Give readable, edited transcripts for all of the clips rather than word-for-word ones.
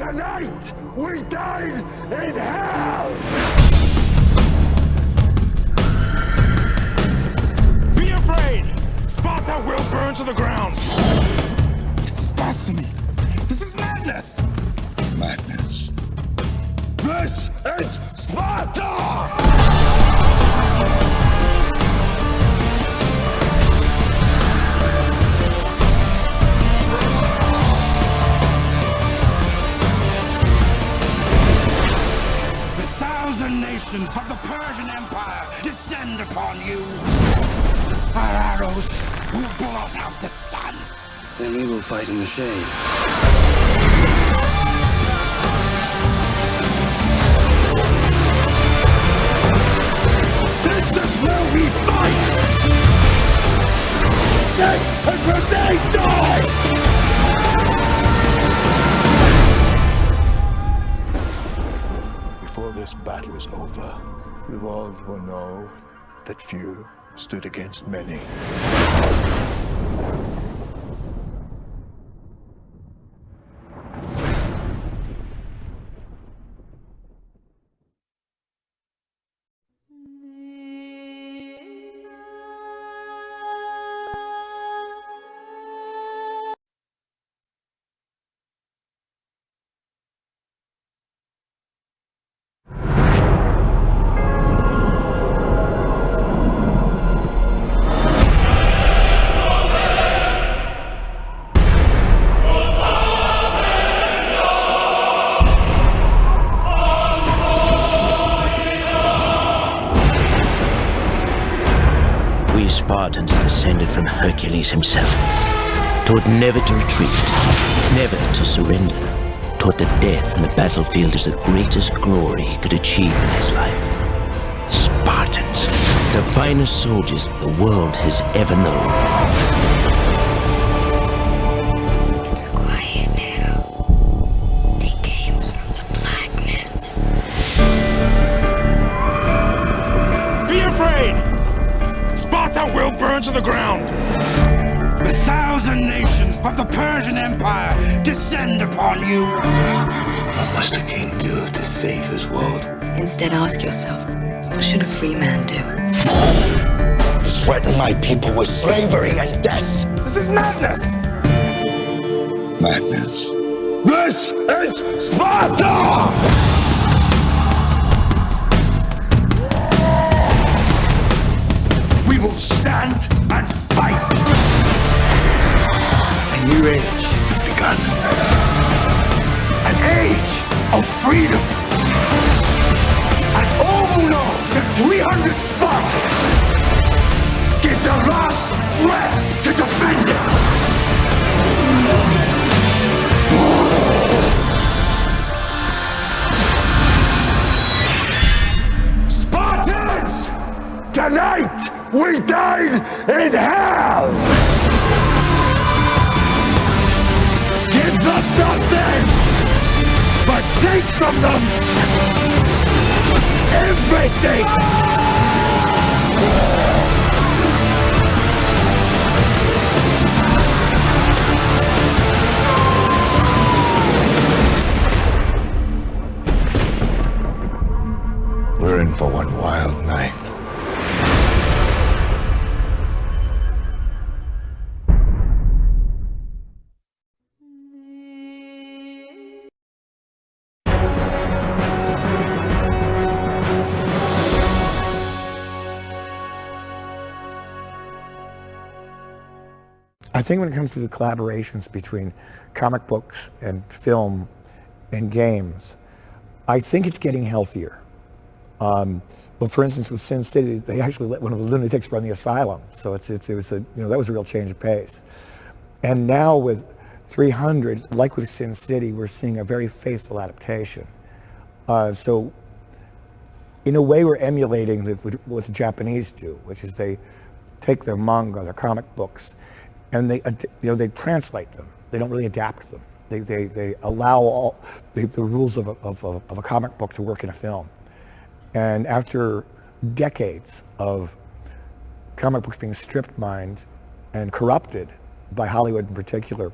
Tonight, we dine in hell! Be afraid! Sparta will burn to the ground! This is blasphemy! This is madness! Madness. This is Sparta! Nations of the Persian Empire descend upon you. Our arrows will blot out the sun. Then we will fight in the shade. This is where we fight! This is where they die! Before this battle is over, the world will know that few stood against many. We Spartans are descended from Hercules himself, taught never to retreat, never to surrender, taught that death on the battlefield is the greatest glory he could achieve in his life. Spartans, the finest soldiers the world has ever known. It's quiet now. They came from the blackness. Be afraid! Sparta will burn to the ground! 1,000 nations of the Persian Empire descend upon you. What must a king do to save his world? Instead, ask yourself, what should a free man do? Threaten my people with slavery and death! This is madness! Madness. This is Sparta! We will stand and fight! A new age has begun. An age of freedom. And all who know that 300 Spartans give their last breath to defend it. Spartans! Tonight we dine in hell! Give them nothing, but take from them everything! We're in for one wild night. I think when it comes to the collaborations between comic books and film and games, I think it's getting healthier. Well, for instance, with Sin City, they actually let one of the lunatics run the asylum, so it was a, that was a real change of pace. And now with 300, like with Sin City, we're seeing a very faithful adaptation. So in a way, we're emulating what the Japanese do, which is they take their manga, their comic books, and they translate them. They don't really adapt them. They allow all the rules of a comic book to work in a film. And after decades of comic books being stripped mined and corrupted by Hollywood in particular,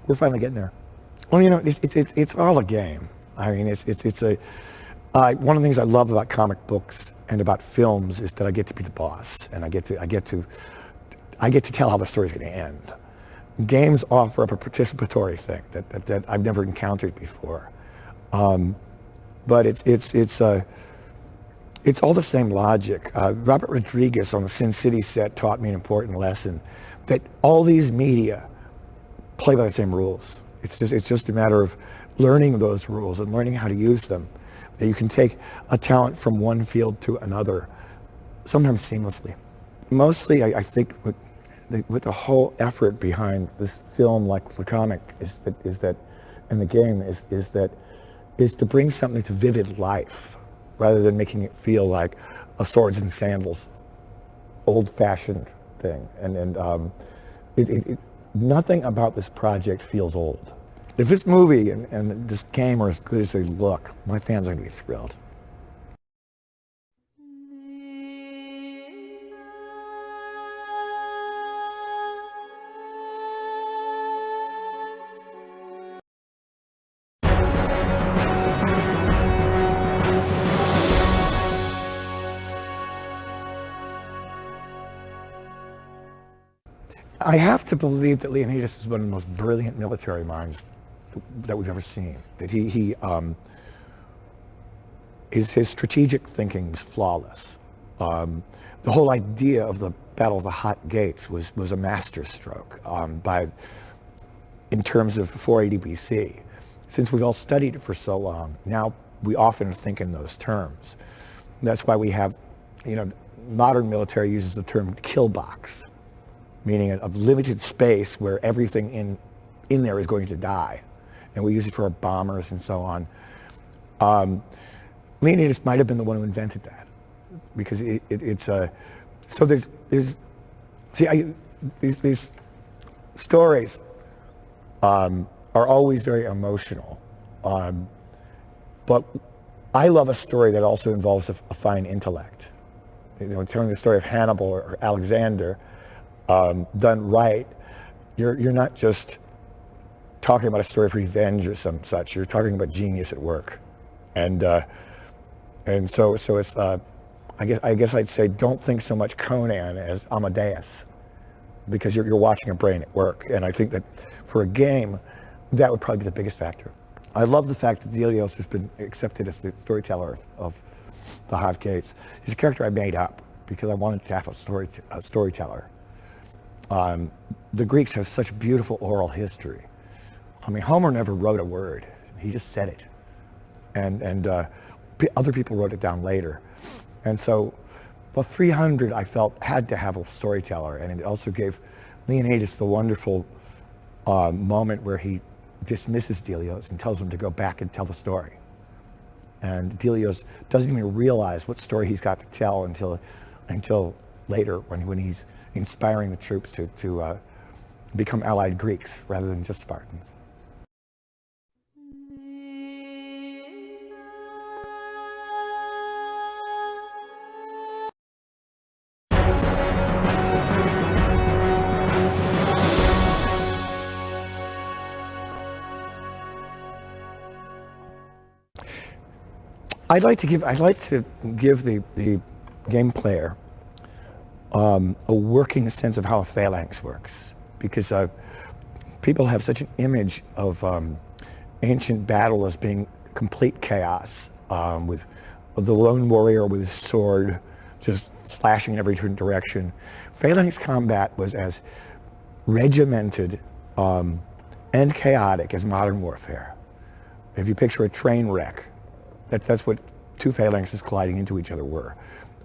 we're finally getting there. Well, you know, it's all a game. I mean, one of the things I love about comic books and about films is that I get to be the boss, and I get to tell how the story's going to end. Games offer up a participatory thing that I've never encountered before, but it's all the same logic. Robert Rodriguez on the Sin City set taught me an important lesson, that all these media play by the same rules. It's just a matter of learning those rules and learning how to use them. That you can take a talent from one field to another, sometimes seamlessly. Mostly, I think with the whole effort behind this film, like the comic, is that, and the game is to bring something to vivid life, rather than making it feel like a swords and sandals, old-fashioned thing. And nothing about this project feels old. If this movie and this game are as good as they look, my fans are going to be thrilled. I have to believe that Leonidas is one of the most brilliant military minds that we've ever seen. That his strategic thinking was flawless. The whole idea of the Battle of the Hot Gates was a masterstroke in terms of 480 BC. Since we've all studied it for so long, now we often think in those terms. That's why we have, modern military uses the term kill box, meaning a limited space where everything in there is going to die. And we use it for our bombers and so on. Leonidas might have been the one who invented that, because so these stories are always very emotional. But I love a story that also involves a fine intellect. Telling the story of Hannibal or Alexander, done right, you're not just talking about a story of revenge or some such. You're talking about genius at work, and so it's I guess I'd say don't think so much Conan as Amadeus, because you're watching a brain at work. And I think that for a game, that would probably be the biggest factor. I love the fact that Delios has been accepted as the storyteller of the Hot Gates. He's a character I made up because I wanted to have a storyteller. The Greeks have such beautiful oral history. I mean, Homer never wrote a word. He just said it. And other people wrote it down later. And so, well, 300, I felt, had to have a storyteller. And it also gave Leonidas the wonderful moment where he dismisses Delios and tells him to go back and tell the story. And Delios doesn't even realize what story he's got to tell until later, when he's inspiring the troops to become allied Greeks rather than just Spartans. I'd like to give the game player a working sense of how a phalanx works, because people have such an image of ancient battle as being complete chaos, with the lone warrior with his sword just slashing in every different direction. Phalanx combat was as regimented and chaotic as modern warfare. If you picture a train wreck, that's what two phalanxes colliding into each other were.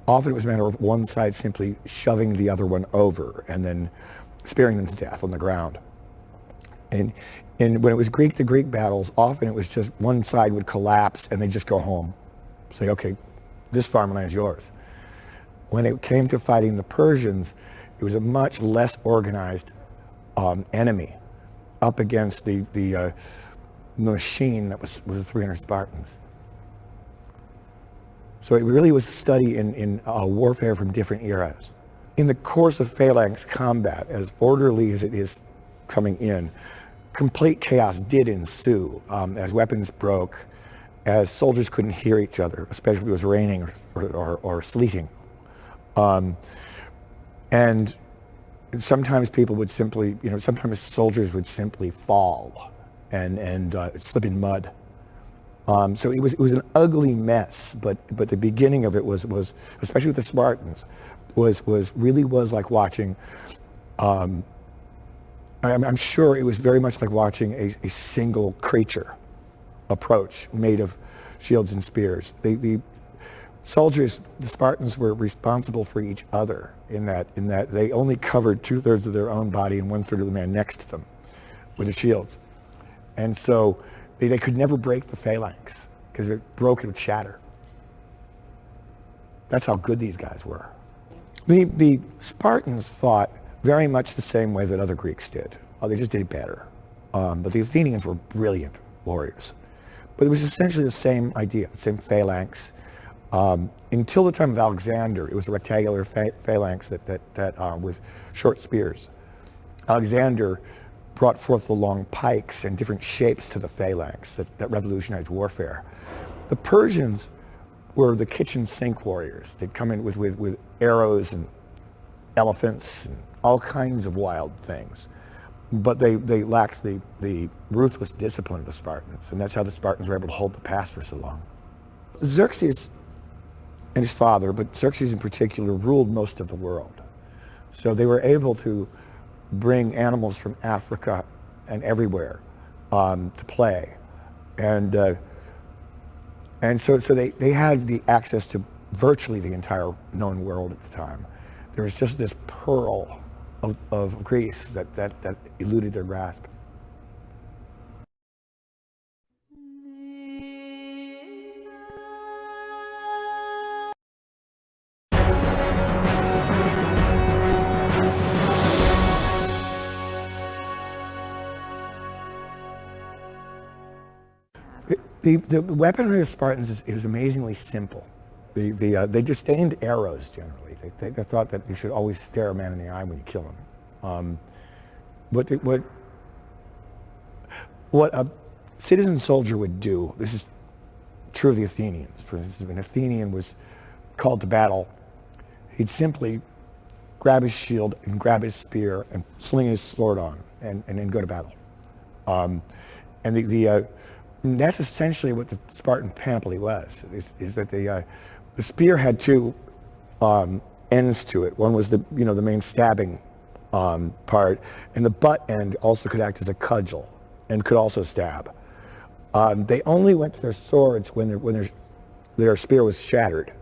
Often it was a matter of one side simply shoving the other one over and then spearing them to death on the ground. And when it was Greek to Greek battles, often it was just one side would collapse and they'd just go home. Say, okay, this farmland is yours. When it came to fighting the Persians, it was a much less organized enemy up against the machine that was the 300 Spartans. So it really was a study in warfare from different eras. In the course of phalanx combat, as orderly as it is coming in, complete chaos did ensue as weapons broke, as soldiers couldn't hear each other, especially if it was raining or sleeting. And sometimes people would simply, sometimes soldiers would simply fall and slip in mud. So it was an ugly mess, but the beginning of it was especially with the Spartans, was like watching. I'm sure it was very much like watching a single creature approach, made of shields and spears. The soldiers, the Spartans, were responsible for each other in that they only covered 2/3 of their own body and 1/3 of the man next to them with the shields, and so they could never break the phalanx, because if it broke, it would shatter. That's how good these guys were. The Spartans fought very much the same way that other Greeks did. They just did it better. But the Athenians were brilliant warriors. But it was essentially the same idea, the same phalanx. Until the time of Alexander, it was a rectangular phalanx that with short spears. Alexander brought forth the long pikes and different shapes to the phalanx that revolutionized warfare. The Persians were the kitchen sink warriors. They'd come in with arrows and elephants and all kinds of wild things. But they lacked the ruthless discipline of the Spartans, and that's how the Spartans were able to hold the pass for so long. Xerxes and his father, but Xerxes in particular, ruled most of the world. So they were able to bring animals from Africa and everywhere to play. And so they had the access to virtually the entire known world at the time. There was just this pearl of Greece that eluded their grasp. The weaponry of Spartans is amazingly simple. They disdained arrows generally. They thought that you should always stare a man in the eye when you kill him. What a citizen soldier would do, this is true of the Athenians. For instance, if an Athenian was called to battle, he'd simply grab his shield and grab his spear and sling his sword on and then go to battle. And that's essentially what the Spartan panoply was, is that the spear had two ends to it. One was the main stabbing part, and the butt end also could act as a cudgel and could also stab. They only went to their swords when their spear was shattered.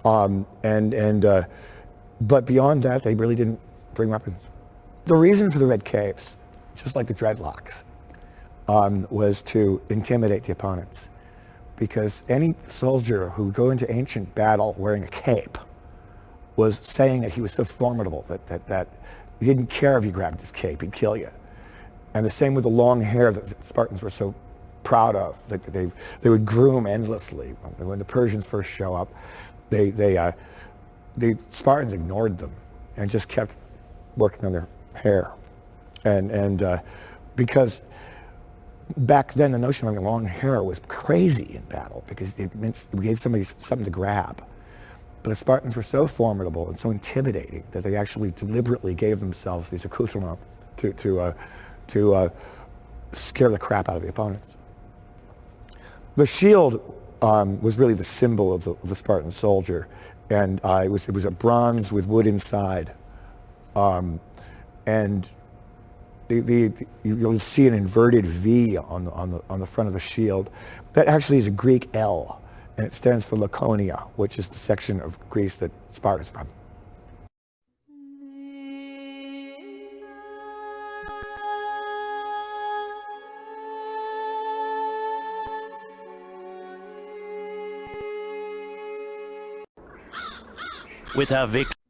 But beyond that, they really didn't bring weapons. The reason for the red capes, just like the dreadlocks, was to intimidate the opponents, because any soldier who would go into ancient battle wearing a cape was saying that he was so formidable that he didn't care if you grabbed his cape, he'd kill you. And the same with the long hair that the Spartans were so proud of, that they would groom endlessly. When the Persians first show up, the Spartans ignored them and just kept working on their hair. And because back then the notion of having long hair was crazy in battle, because it gave somebody something to grab. But the Spartans were so formidable and so intimidating that they actually deliberately gave themselves these accoutrements to scare the crap out of the opponents. The shield was really the symbol of the Spartan soldier, and it was a bronze with wood inside, and you'll see an inverted V on the front of the shield. That actually is a Greek L, and it stands for Laconia, which is the section of Greece that Sparta's from. With our victory.